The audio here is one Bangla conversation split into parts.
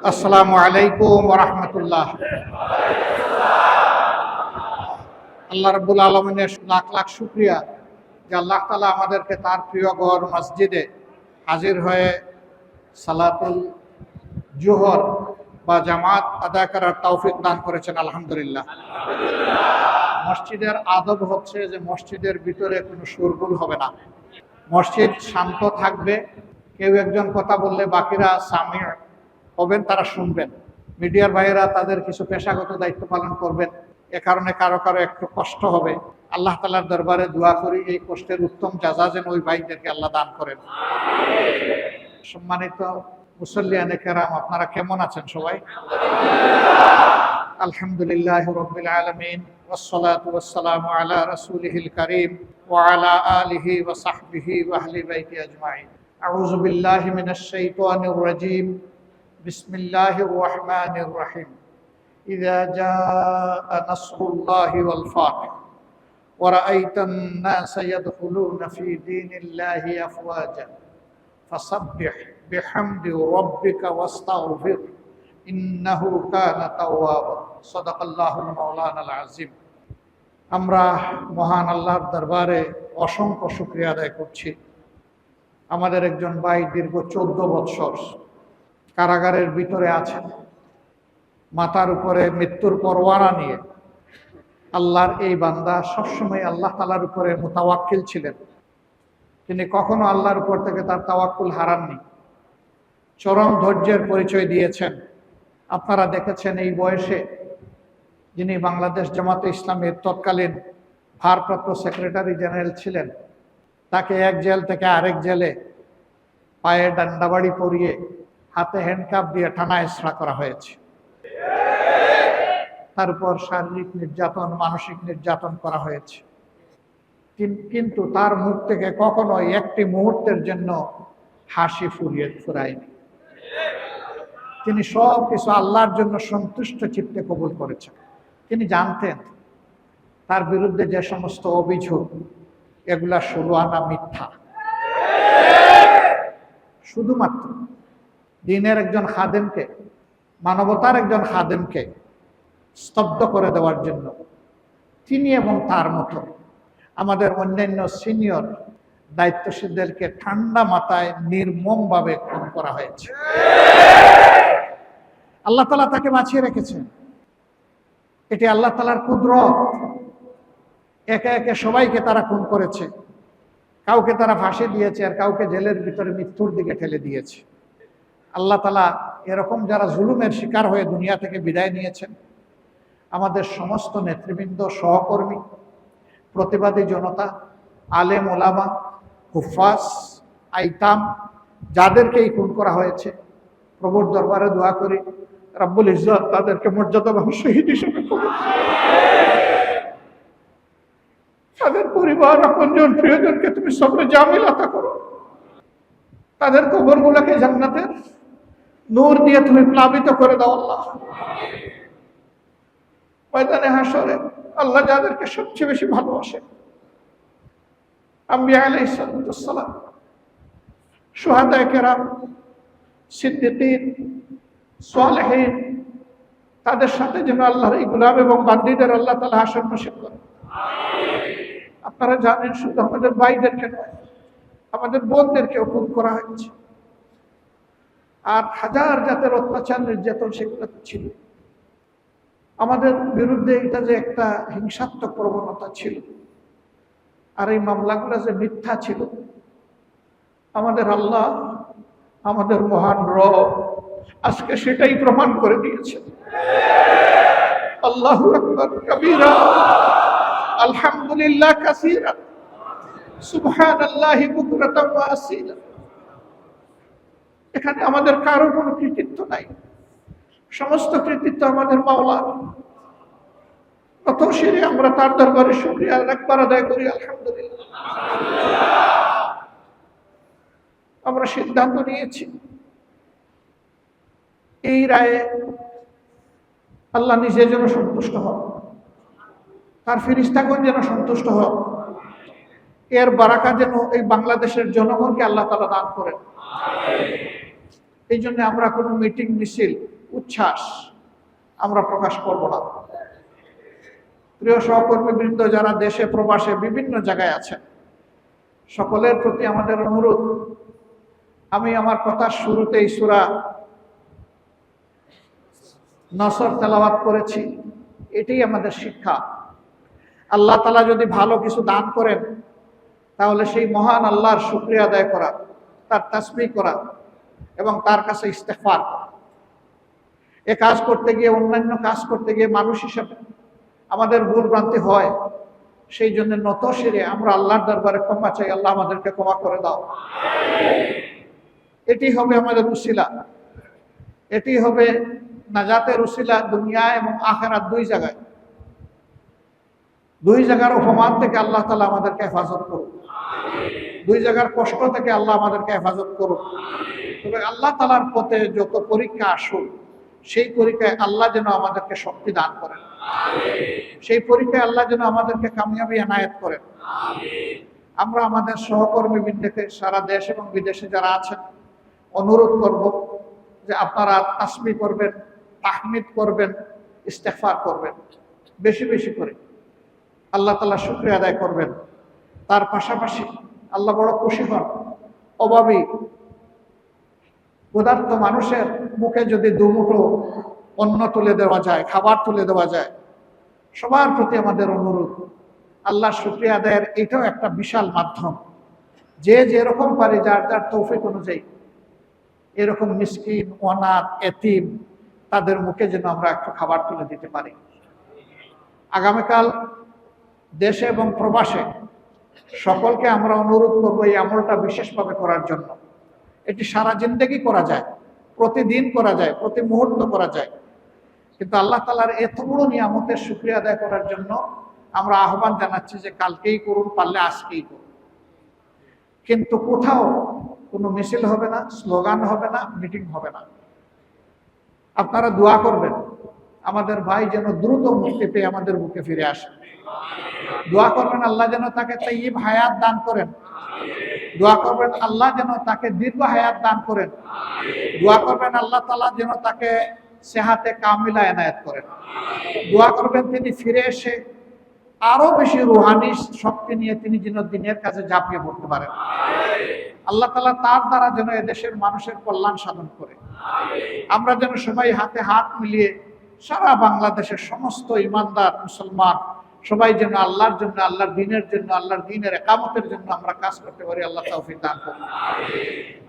আসসালামু আলাইকুম ওয়া রাহমাতুল্লাহ। আল্লাহ রাব্বুল আলামিনের লাখ লাখ শুকরিয়া যে আল্লাহ তাআলা আমাদেরকে তার প্রিয় ঘর মসজিদে হাজির হয়ে সালাতুল জোহর বা জামাত আদায় করার তৌফিক দান করেছেন। আলহামদুলিল্লাহ। মসজিদের আদব হচ্ছে যে মসজিদের ভিতরে কোনো শোরগোল হবে না, মসজিদ শান্ত থাকবে। কেউ একজন কথা বললে বাকিরা সামি হবেন, তারা শুনবেন। মিডিয়ার ভাইয়েরা তাদের কিছু পেশাগত দায়িত্ব পালন করবেন। এ কারণে কারো কারো একটু কষ্ট হবে। আল্লাহ তাআলার দরবারে দোয়া করি এই কষ্টের উত্তম জাযা যেন ওই ভাইদেরকে আল্লাহ দান করেন। সম্মানিত মুসল্লিয়ানে কেরাম, আপনারা কেমন আছেন সবাই? আলহামদুলিল্লাহ রাব্বিল আলামিন ওয়াসসালাতু ওয়াসসালামু আলা রাসূলিহিল কারীম ওয়া আলা আলিহি ওয়া সাহবিহি ওয়া আহলি বাইতি আজমাইন। আউযু বিল্লাহি মিনাশ শাইতানির রাজীম। বিসমিল্লাহির রহমানির রহিম। ইযা জাআ নাসরুল্লাহি ওয়াল ফাতহ ওয়া রাআইতান নাসা ইয়াদখুলুনা ফি দীনিল্লাহি আফওয়াজা ফাসাব্বিহ বিহামদি রাব্বিকা ওয়াস্তাগফির ইন্নাহু কানা তাওয়াবা। সাদাকাল্লাহুল মাওলানাল আযীম। আমরা মহান আল্লাহর দরবারে অসংখ্য শুকরিয়া আদায় করছি। আমাদের একজন ভাই দীর্ঘ 14 বৎসর কারাগারের ভিতরে আছেন, মাথার উপরে মৃত্যুর পরোয়ানা নিয়ে। আল্লাহর এই বান্দা সবসময় আল্লাহ তাআলার উপরে মুতাওয়াক্কিল ছিলেন। তিনি কখনো আল্লাহর উপর থেকে তার তাওয়াক্কুল হারাননি, চরম ধৈর্যের পরিচয় দিয়েছেন। আপনারা দেখেছেন এই বয়সে যিনি বাংলাদেশ জামাতে ইসলামের তৎকালীন ভারপ্রাপ্ত সেক্রেটারি জেনারেল ছিলেন, তাকে এক জেল থেকে আরেক জেলে পায়ে ডান্ডাবাড়ি পরিয়ে হাতে হ্যান্ডকাপ দিয়ে টানা হেঁচড়া করা হয়েছে। তার উপর শারীরিক নির্যাতন, মানসিক নির্যাতন করা হয়েছে। কিন্তু তার মুখ থেকে কখনো একটি মুহূর্তের জন্য হাসি ফুরায়নি। তিনি সব কিছু আল্লাহর জন্য সন্তুষ্ট চিত্তে কবুল করেছেন। তিনি জানতেন তার বিরুদ্ধে যে সমস্ত অভিযোগ, এগুলা 16 আনা মিথ্যা। শুধুমাত্র দ্বীনের একজন খাদেমকে, মানবতার একজন খাদেমকে স্তব্ধ করে দেওয়ার জন্য তিনি এবং তার মতো আমাদের অন্যান্য সিনিয়র দায়িত্বশীলদেরকে ঠান্ডা মাথায় নির্মমভাবে খুন করা হয়েছে। আল্লাহ তাআলা তাকে বাঁচিয়ে রেখেছেন। এটি আল্লাহ তাআলার কুদরত। একে একে সবাইকে তারা খুন করেছে। কাউকে তারা ফাঁসি দিয়েছে, আর কাউকে জেলের ভিতরে মৃত্যুর দিকে ঠেলে দিয়েছে। আল্লাহ তাআলা এরকম যারা জুলুমের শিকার হয়ে দুনিয়া থেকে বিদায় নিয়েছেন, আমাদের সমস্ত নেতৃবৃন্দ, সহকর্মী, প্রতিবাদী জনতা, আলেম ওলামা, হুফাজ, আইতাম, যাদেরকেই খুন করা হয়েছে, প্রভুর দরবারে দোয়া করি রাব্বুল ইজ্জত তাদেরকে মর্যাদাবান শহীদ হিসেবে কবুল করুন। তাদের পরিবার, আপনজন, প্রিয়জনকে তুমি সবরে জামিল আতা করো। তাদের কবরগুলোকে জান্নাতের নূর দিয়ে তুমি প্লাবিত করে দাও আল্লাহ। ময়দানে হাশরে আল্লাহ যাদেরকে সবচেয়ে বেশি ভালোবাসে, আম্বিয়া আলাইহিস সালাম, শুহাদায়ে কেরাম, সিদ্দিকীন, সালেহীন, তাদের সাথে যেন আল্লাহর এই গোলাম এবং বান্দীদের আল্লাহ তাআলা হাশর নসিব করেন। আপনারা জানেন শুধু আমাদের ভাইদেরকে নয়, আমাদের বোনদেরকেও খুন করা হয়েছে। আর হাজার জাতের অত্যাচার, নির্যাতন সেগুলো তো ছিল। আমাদের বিরুদ্ধে এটা যে একটা হিংসাত্মক প্রবণতা ছিল, আর এই মামলাগুলো যে মিথ্যা ছিল, আমাদের আল্লাহ, আমাদের মহান রব আজকে সেটাই প্রমাণ করে দিয়েছে। আল্লাহু আকবার কাবীরা, আলহামদুলিল্লাহ কাসীরা, সুবহানাল্লাহি বুকরাতাম ওয়া আসীলা। এখানে আমাদের কারো কোনো কৃতিত্ব নাই, সমস্ত কৃতিত্ব আমাদের মাওলার। কত শিরে আমরা তার দরবারে শুকরিয়া একবার আদায় করি, আলহামদুলিল্লাহ। আমরা সিদ্ধান্ত নিয়েছি এই রায়ে আল্লাহ নিজে যেন সন্তুষ্ট হন, তার ফেরেশতাগণ যেন সন্তুষ্ট হন, এর বারাকা যেন এই বাংলাদেশের জনগণকে আল্লাহ তাআলা দান করেন। এই জন্য আমরা কোনো মিটিং মিছিল উচ্ছ্বাস আমরা প্রকাশ করব না। প্রিয় সহকর্মীবৃন্দ যারা দেশে প্রবাসে বিভিন্ন জায়গায় আছেন, সকলের প্রতি আমাদের অনুরোধ, আমি আমার কথার শুরুতেই সূরা নসর তেলাওয়াত করেছি। এটাই আমাদের শিক্ষা। আল্লাহ তাআলা যদি ভালো কিছু দান করেন তাহলে সেই মহান আল্লাহর শুকরিয়া আদায় করা, তার তাসবিহ করা এবং তার কাছে ইস্তেগফার করা। এ কাজ করতে গিয়ে, অন্যান্য কাজ করতে গিয়ে মানুষ হিসেবে আমাদের ভুল ভ্রান্তি হয়। সেই জন্য নত শিরে আমরা আল্লাহর দরবারে ক্ষমা চাই, আল্লাহ আমাদেরকে ক্ষমা করে দাও। এটি হবে আমাদের উসিলা, এটি হবে নাজাতের উসিলা দুনিয়া এবং আখিরাত দুই জায়গার অপমান থেকে আল্লাহ তাআলা আমাদেরকে হেফাজত করুন, দুই জায়গার কষ্ট থেকে আল্লাহ আমাদেরকে হেফাজত করুন। তবে আল্লাহ তাআলার পথে যত পরীক্ষা আসুক, সেই পরীক্ষায় আল্লাহ যেন আমাদেরকে শক্তি দান করেন, সেই পরীক্ষায় আল্লাহ যেন আমাদেরকে কামিয়াবি এনায়েত করেন। আমরা আমাদের সহকর্মীবৃন্দকে সারা দেশ এবং বিদেশে যারা আছেন অনুরোধ করব যে আপনারা তাসবিহ করবেন, তাহমিদ করবেন, ইস্তেগফার করবেন বেশি বেশি করে, আল্লাহ তাআলা শুকরিয়া আদায় করবেন। তার পাশাপাশি আল্লাহ বড় খুশি হন, অভাবী ক্ষুধার্ত মানুষের মুখে যদি দুমুঠো অন্ন তুলে দেওয়া যায়, খাবার তুলে দেওয়া যায়, সবার প্রতি আমাদের অনুরোধ, আল্লাহ শুকরিয়া আদায়ের এটাও একটা বিশাল মাধ্যম। যে যেরকম পারে, যার যার তৌফিক অনুযায়ী এরকম মিসকিন, অনাথ, এতিম তাদের মুখে যেন আমরা একটু খাবার তুলে দিতে পারি। আগামীকাল দেশে এবং প্রবাসে সকলকে আমরা অনুরোধ করবো এই আমলটা বিশেষভাবে করার জন্য। এটি সারা জিন্দেগি করা যায়, প্রতিদিন করা যায়, প্রতি মুহূর্ত করা যায়, কিন্তু আল্লাহ তাআলার এত বড় নিয়ামতের শুকরিয়া আদায় করার জন্য আমরা আহ্বান জানাচ্ছি যে কালকেই করুন, পারলে আজকেই করুন। কিন্তু কোথাও কোনো মিছিল হবে না, স্লোগান হবে না, মিটিং হবে না। আপনারা দোয়া করবেন আমাদের ভাই যেন দ্রুত মুক্তি পেয়ে আমাদের বুকে ফিরে আসে। দোয়া করবেন আল্লাহ যেন তাকে তাইয়্যিব হায়াত দান করেন। দোয়া করবেন আল্লাহ যেন তাকে দীর্ঘ হায়াত দান করেন। দোয়া করবেন আল্লাহ তাআলা যেন তাকে সেহাতে কামিলা এনায়েত করেন। দোয়া করবেন তিনি ফিরে এসে আরো বেশি রুহানি শক্তি নিয়ে তিনি যেন দিনের কাজে ঝাঁপিয়ে পড়তে পারেন। আল্লাহ তাআলা তার দ্বারা যেন এদেশের মানুষের কল্যাণ সাধন করে। আমরা যেন সবাই হাতে হাত মিলিয়ে সারা বাংলাদেশের সমস্ত ইমানদার মুসলমান সবাই যেন আল্লাহর জন্য, আল্লাহর দ্বীনের জন্য, আল্লাহর দ্বীনের ইকামতের জন্য আমরা কাজ করতে পারি। আল্লাহ তৌফিক দান করুন।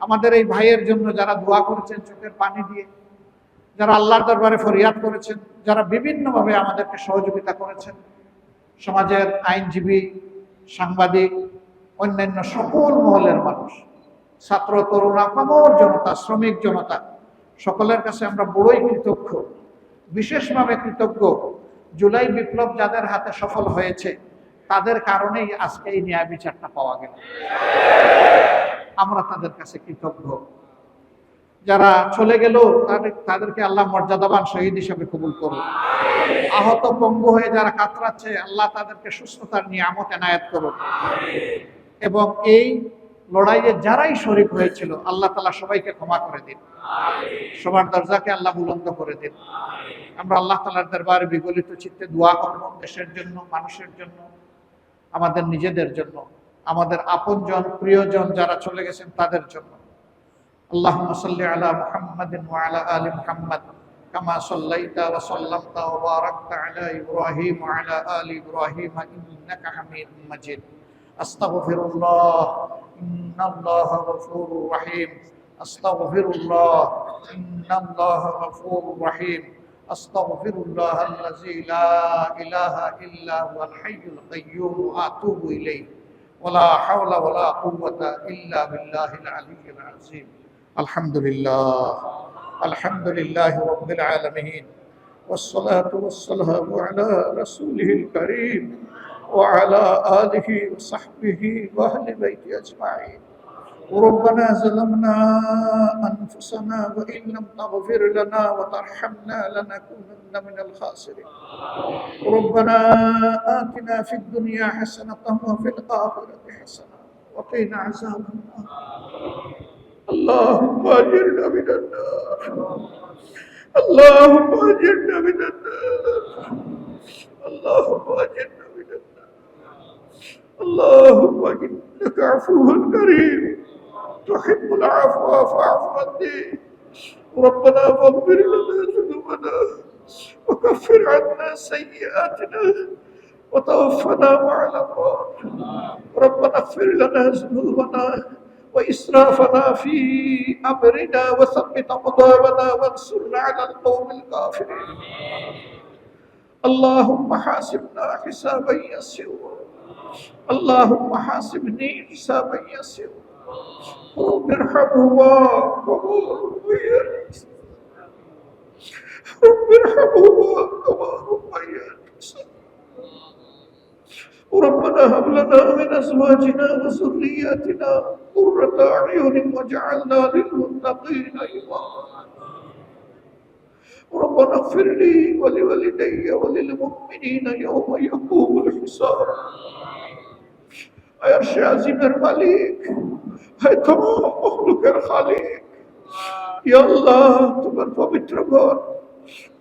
আমাদের এই ভাইয়ের জন্য যারা দোয়া করেছেন চোখের পানি দিয়ে, যারা আল্লাহর দরবারে ফরিয়াদ করেছেন, যারা বিভিন্নভাবে আমাদেরকে সহযোগিতা করেছেন, সমাজের আইনজীবী, সাংবাদিক, অন্যান্য সকল মহলের মানুষ, ছাত্র, তরুণ, আপামর জনতা, শ্রমিক জনতা, সকলের কাছে আমরা বড়ই কৃতজ্ঞ, বিশেষভাবে কৃতজ্ঞ। জুলাই বিপ্লব যাদের হাতে সফল হয়েছে তাদের কারণেই আজকে এই ন্যায় বিচারটা পাওয়া গেল। আমরা তাদের কাছে কৃতজ্ঞ। যারা চলে গেল তাদেরকে আল্লাহ মর্যাদাবান শহীদ হিসেবে কবুল করুন। আহত পঙ্গু হয়ে যারা কাতরাচ্ছে আল্লাহ তাদেরকে সুস্থতার নিয়ামত এনায়েত করুন। এবং এই লড়াইয়ে যারাই শরীক হয়েছিল আল্লাহ তাআলা সবাইকে ক্ষমা করে দিন, সবার দরজাকে আল্লাহ বুলন্দ করে দিন। আমরা আল্লাহ তাআলার দরবারে বিগলিত চিত্তে দোয়া করব দেশের জন্য, মানুষের জন্য, আমাদের নিজেদের জন্য, আমাদের আপনজন প্রিয়জন যারা চলে গেছেন তাদের জন্য। আল্লাহুম্মা সাল্লি আলা মুহাম্মাদিন ওয়া আলা আলি মুহাম্মাদ কামা সাল্লাইতা ওয়া সাল্লামতা ওয়া বারাকতা আলা ইব্রাহিম ওয়া আলা আলি ইব্রাহিম ইন্নাকা হামিদুম মাজিদ। আস্তাগফিরুল্লাহ ইন্নাল্লাহা গফুরুর রহিম। আস্তাগফিরুল্লাহ ইন্নাল্লাহা গফুরুর রহিম। আস্তাগফিরুল্লাহ আল্লাযী লা ইলাহা ইল্লা হুয়াল হাইয়ুল কাইয়্যুম ওয়া আতুবু ইলাইহি ওয়া লা হাওলা ওয়া লা কুওয়াতা ইল্লা বিল্লাহিল আলিয়্যিল আযীম। আলহামদুলিল্লাহ, আলহামদুলিল্লাহি রাব্বিল আলামিন, ওয়াসসালাতু ওয়াসসালামু আলা রাসূলিহিল কারীম ওয়া আলা আলিহি ওয়া সাহবিহি ওয়া আহলি বাইতি আজমাইন। ربنا ظلمنا أنفسنا وإن لم تغفر لنا وترحمنا لنكونن من الخاسرين. ربنا آتنا في الدنيا حسنة وفي الآخرة حسنة وقنا عذاب النار. اللهم أجرنا من النار اللهم أجرنا من النار اللهم أجرنا من النار اللهم إنك عفو كريم تحب العفو فاعف عني ربنا فاغفر لنا ذنوبنا وكفر عنا سيئاتنا وتوفنا مع الأبرار ربنا اغفر لنا ذنوبنا وإسرافنا في أمرنا وثبت أقدامنا وانصرنا على القوم الكافرين اللهم حاسبنا حسابا يسيرا اللهم حاسبني حسابا يسيرا رب ارحمهما كما ربياني رب ارحمهما كما ربياني ربنا هب لنا من ازواجنا وذرياتنا قرة اعين واجعلنا للمتقين اماما ربنا اغفر لي ولوالدي وللمؤمنين يوم يقوم الحساب اے عرش عظیمের মালিক হে तमाम মখলুকের খালিক ইয়া আল্লাহ তোমার পবিত্র ঘর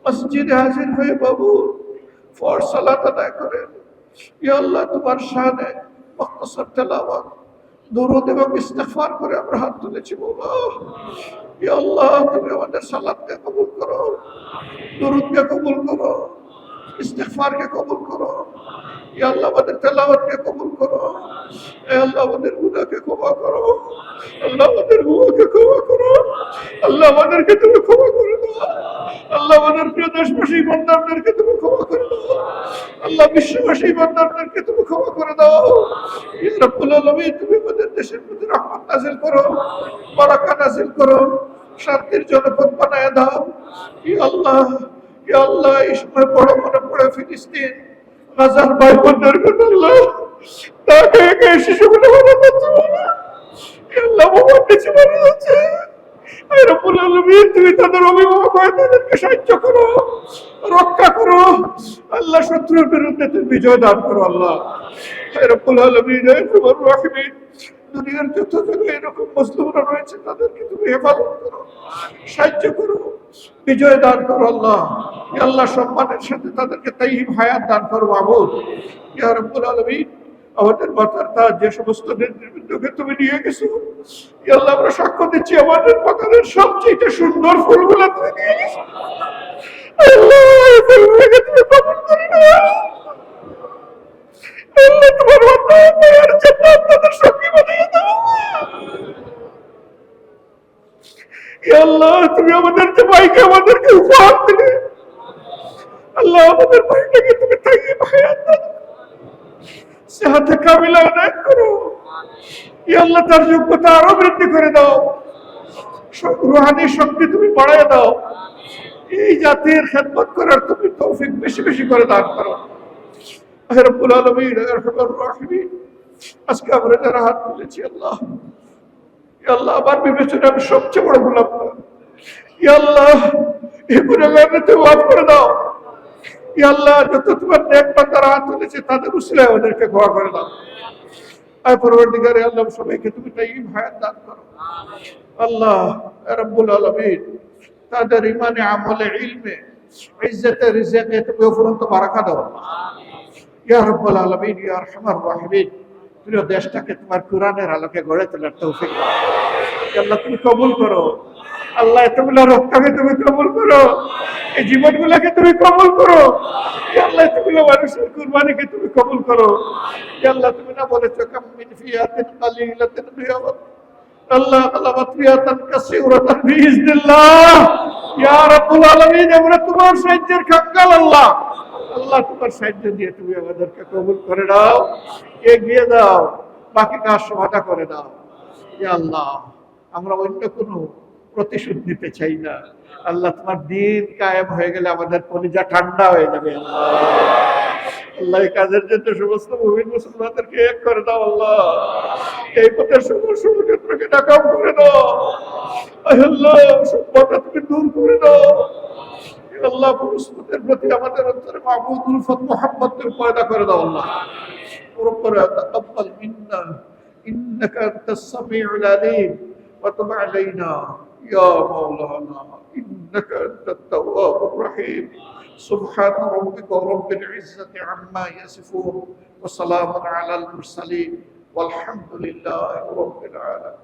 মসজিদে হাজির হয়ে বাবু ফরজ সালাত আদায় করেন ইয়া আল্লাহ তোমার শানে মুখতাসার তেলাওয়াত দুরূদ এবং ইস্তিগফার করে আমরা হাত তুলেছি বাবা ইয়া আল্লাহ তুমি আমাদের সালাতকে কবুল করো দুরূদকে কবুল করো ইস্তিগফারকে কবুল করো ইয়া আল্লাহ আমাদের তেলাওয়াতকে কবুল করো ইয়া আল্লাহ আমাদের গুনাহকে ক্ষমা করো আল্লাহ আমাদের গুনাহকে ক্ষমা করো আল্লাহ আমাদেরকে তুমি ক্ষমা করে দাও আল্লাহ আমাদের প্রিয় দেশবাসী বান্দাদেরকে তুমি ক্ষমা করে দাও আল্লাহ বিশ্ববাসী বান্দাদেরকে তুমি ক্ষমা করে দাও ইয়া রাব্বুল আলামিন তুমি আমাদের দেশের প্রতি রহমত নাযিল করো বারাকা নাযিল করো শান্তির জনপদ বানায় দাও ইয়া আল্লাহ এই সময় বড় মনে পড়ে ফিলিস্তিন গাজার ভাই বোনদের কথা আল্লাহ তাকে কে শিশুগুলো মারা যাচ্ছে আল্লাহ বাবার নিচে মারা যাচ্ছে আয় রব্বুল আলামিন তুমি তাদের অভিভাবক হয়ে তাদেরকে সাহায্য করো রক্ষা করো আল্লাহ শত্রুর বিরুদ্ধে তুমি বিজয় দান করো আল্লাহ আয় রব্বুল আলামিন হে তোমার রাহিমিন দুনিয়ার যত জায়গায় এরকম মুসলিমরা রয়েছে তাদেরকে তুমি হেফাজত করো সাহায্য করো বিজয় দান করো আল্লাহ ইয়া আল্লাহ সম্মানের সাথে তাদেরকে তাইয়িব হায়াত দান করো মাবুদ ইয়া রাব্বুল আলামিন আমাদের মাথার তাজ যে সমস্ত নেতৃবৃন্দকে তুমি নিয়ে গেছো ইয়া আল্লাহ আমরা সাক্ষ্য দিচ্ছি আমাদের বাগানের সবচেয়ে সুন্দর ফুলগুলো তুমি নিয়ে গেছো আল্লাহ এই ফুলগুলোকে তুমি কবুল করে নাও আল্লাহ তোমার বান্দাদের জান্নাত তাদের সঙ্গী বানিয়ে দাও ইয়া আল্লাহ তুমি আমাদের যে ভাইকে আমাদেরকে উপহার দিলে আল্লাহ আমাদের ভাইটাকে তুমি তাইয়িব হায়াত দাও সেহাতে কামিলা আনায়াত করো ইয়া আল্লাহ তার যোগ্যতা আরো বৃদ্ধি করে দাও রুহানি শক্তি তুমি বাড়ায় দাও এই জাতির খেদমত করার তুমি তৌফিক বেশি বেশি করে দান করো হে রব্বুল আলামিন হে আরহামার রাহিমিন আজকে আমরা যারা হাত তুলেছি আল্লাহ ইয়া আল্লাহ আমার বিবেচনায় আমি সবচেয়ে বড় গুনাহগার ইয়া আল্লাহ এই গুনাহগারকে তুমি মাফ করে দাও ইয়া আল্লাহ যত তোমার নেক বান্দারা হাত তুলেছে তাদের উসিলায় ওদেরকে ক্ষমা করে দাও আয় পরওয়ারদিগারে আল্লাহ সবাইকে তুমি তাইয়িব হায়াত দান করো আল্লাহ রব্বুল আলামিন তাদের ইমানে আমলে ইলমে ইজ্জতে রিজকে তুমি অফুরন্ত বারাকা দাও ইয়া রাব্বুল আলামিন ইয়া আরহামার রাহিমিন প্রিয় দেশটাকে তোমার কোরআনের আলোকে গড়ে তোলার তৌফিক দাও আল্লাহ তুমি কবুল করো আল্লাহ এতগুলো রক্তকে তুমি কবুল করো এই জীবনগুলোকে তুমি কবুল করো আল্লাহ এতগুলো মানুষের কুরবানিকে তুমি কবুল করো আল্লাহ তুমি না বলেছো কাম মিন ফিয়াতিন কালিলাতিন বিয়াবাত আল্লাহ আলামাত ফিয়াতান কাসীরাতান বিইজনিল্লাহ ইয়া রাব্বুল আলামিন আমরা তোমার সাহায্যের কাঙ্গাল আল্লাহ আল্লাহ তোমার সাহায্য দিয়ে তুমি আমাদেরকে কবুল করে দাও এগিয়ে দাও বাকি কাজ সমাধা করে দাও ইয়া আল্লাহ আমরা অন্য কোনো প্রতিশোধ নিতে চাই না আল্লাহ তোমার দিন কায়েম হয়ে গেলে আমাদের কলিজা ঠান্ডা হয়ে যাবে আল্লাহ এই কাজের জন্য সমস্ত মুমিন মুসলমানদেরকে এক করে দাও আল্লাহ এই পথের সকল ষড়যন্ত্রকে নাকাম করে দাও আল্লাহ সত্যতা তুমি দূর করে দাও আল্লাহ পুরুষদের প্রতি আমাদের অন্তরে মাহবুব উলফত মুহাম্মদের পয়দা করে দাও আল্লাহ রব্বানা তাকাব্বাল মিন্না ইন্নাকা আনতাস সামিউল আলিম وتب علينا يا مولانا إنك أنت التواب الرحيم سبحان ربك رب العزة عما يصفون وسلام على المرسلين والحمد لله رب العالمين